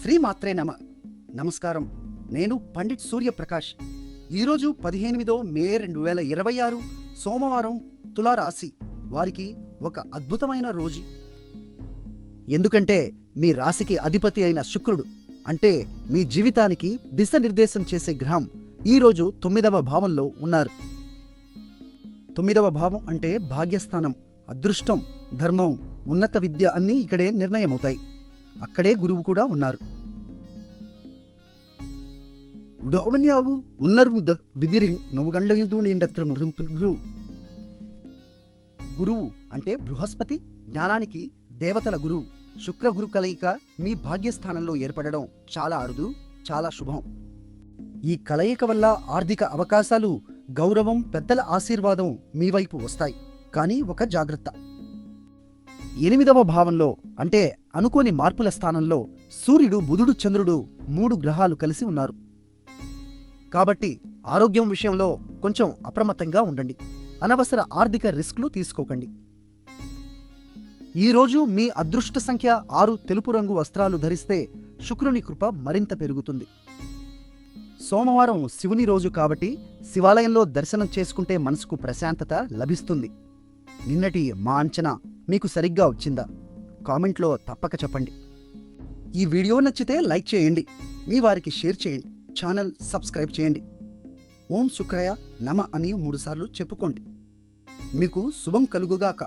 శ్రీమాత్రే నమ. నమస్కారం. నేను పండిట్ సూర్యప్రకాష్. ఈరోజు 18 మే 2026 సోమవారం. తులారాశి వారికి ఒక అద్భుతమైన రోజు. ఎందుకంటే మీ రాశికి అధిపతి అయిన శుక్రుడు, అంటే మీ జీవితానికి దిశానిర్దేశం చేసే గ్రహం, ఈరోజు 9వ భావంలో ఉన్నారు. 9వ భావం అంటే భాగ్యస్థానం. అదృష్టం, ధర్మం, ఉన్నత విద్య అన్నీ ఇక్కడే నిర్ణయమవుతాయి. అక్కడే గురువు కూడా ఉన్నారు. గురువు అంటే బృహస్పతి, జ్ఞానానికి దేవతల గురువు. శుక్ర గురు కలయిక మీ భాగ్యస్థానంలో ఏర్పడడం చాలా అరుదు, చాలా శుభం. ఈ కలయిక వల్ల ఆర్థిక అవకాశాలు, గౌరవం, పెద్దల ఆశీర్వాదం మీ వైపు వస్తాయి. కానీ ఒక జాగ్రత్త. 8వ భావంలో అంటే అనుకోని మార్పుల స్థానంలో సూర్యుడు, బుధుడు, చంద్రుడు 3 గ్రహాలు కలిసి ఉన్నారు. కాబట్టి ఆరోగ్యం విషయంలో కొంచెం అప్రమత్తంగా ఉండండి. అనవసర ఆర్థిక రిస్క్లు తీసుకోకండి. ఈరోజు మీ అదృష్ట సంఖ్య 6. తెలుపు రంగు వస్త్రాలు ధరిస్తే శుక్రుని కృప మరింత పెరుగుతుంది. సోమవారం శివుని రోజు కాబట్టి శివాలయంలో దర్శనం చేసుకుంటే మనసుకు ప్రశాంతత లభిస్తుంది. నిన్నటి మా అంచనా మీకు సరిగ్గా వచ్చిందా? కామెంట్లో తప్పక చెప్పండి. ఈ వీడియో నచ్చితే లైక్ చేయండి, మీ వారికి షేర్ చేయండి, ఛానల్ సబ్స్క్రైబ్ చేయండి. ఓం శుక్రాయ నమ అని 3 సార్లు చెప్పుకోండి. మీకు శుభం కలుగుగాక.